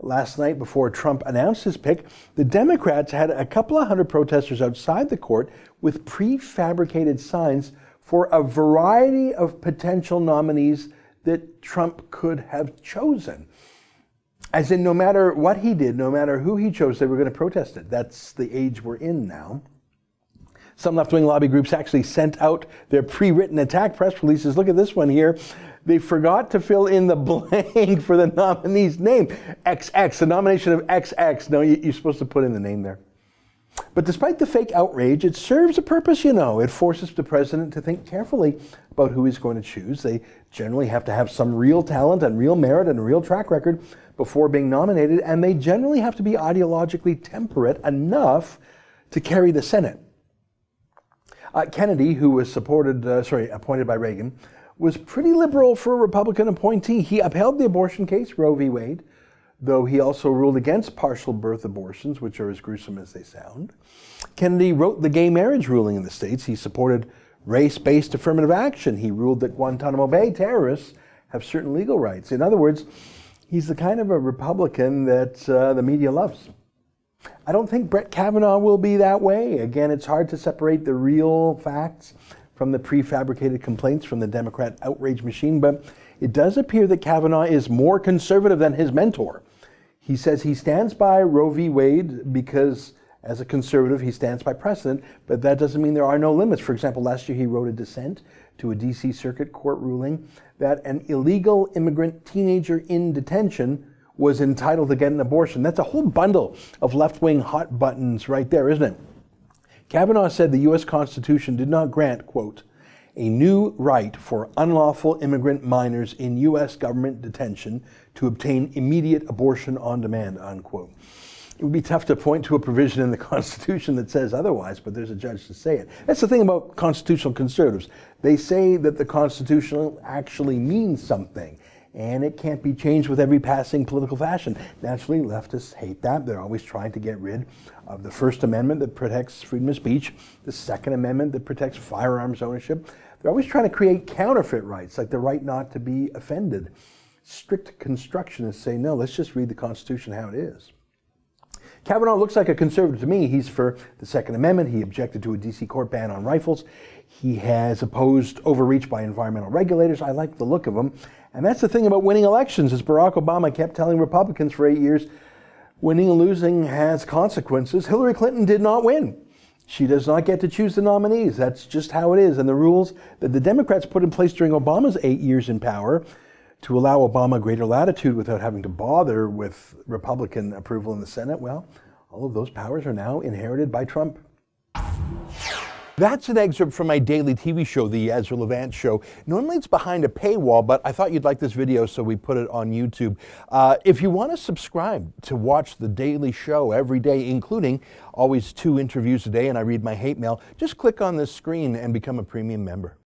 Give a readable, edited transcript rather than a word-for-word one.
Last night, before Trump announced his pick, the Democrats had a couple of hundred protesters outside the court with prefabricated signs for a variety of potential nominees that Trump could have chosen. As in, no matter what he did, no matter who he chose, they were going to protest it. That's the age we're in now. Some left-wing lobby groups actually sent out their pre-written attack press releases. Look at this one here. They forgot to fill in the blank for the nominee's name. XX, the nomination of XX. No, you're supposed to put in the name there. But despite the fake outrage, it serves a purpose, you know. It forces the president to think carefully about who he's going to choose. They generally have to have some real talent and real merit and a real track record before being nominated, and they generally have to be ideologically temperate enough to carry the Senate. Kennedy, who was appointed by Reagan, was pretty liberal for a Republican appointee. He upheld the abortion case, Roe v. Wade, though he also ruled against partial birth abortions, which are as gruesome as they sound. Kennedy wrote the gay marriage ruling in the States. He supported race-based affirmative action. He ruled that Guantanamo Bay terrorists have certain legal rights. In other words, he's the kind of a Republican that the media loves. I don't think Brett Kavanaugh will be that way. Again, it's hard to separate the real facts from the prefabricated complaints from the Democrat outrage machine, but it does appear that Kavanaugh is more conservative than his mentor. He says he stands by Roe v. Wade because, as a conservative, he stands by precedent, but that doesn't mean there are no limits. For example, last year he wrote a dissent to a D.C. Circuit Court ruling that an illegal immigrant teenager in detention was entitled to get an abortion. That's a whole bundle of left-wing hot buttons right there, isn't it? Kavanaugh said the U.S. Constitution did not grant, quote, a new right for unlawful immigrant minors in U.S. government detention to obtain immediate abortion on demand, unquote. It would be tough to point to a provision in the Constitution that says otherwise, but there's a judge to say it. That's the thing about constitutional conservatives. They say that the Constitution actually means something, and it can't be changed with every passing political fashion. Naturally, leftists hate that. They're always trying to get rid of the First Amendment that protects freedom of speech, the Second Amendment that protects firearms ownership. They're always trying to create counterfeit rights, like the right not to be offended. Strict constructionists say, no, let's just read the Constitution how it is. Kavanaugh looks like a conservative to me. He's for the Second Amendment. He objected to a D.C. court ban on rifles. He has opposed overreach by environmental regulators. I like the look of him. And that's the thing about winning elections. As Barack Obama kept telling Republicans for 8 years, winning and losing has consequences. Hillary Clinton did not win. She does not get to choose the nominees. That's just how it is. And the rules that the Democrats put in place during Obama's 8 years in power to allow Obama greater latitude without having to bother with Republican approval in the Senate, well, all of those powers are now inherited by Trump. That's an excerpt from my daily TV show, The Ezra Levant Show. Normally it's behind a paywall, but I thought you'd like this video, so we put it on YouTube. If you want to subscribe to watch the daily show every day, including always 2 interviews a day, and I read my hate mail, just click on this screen and become a premium member.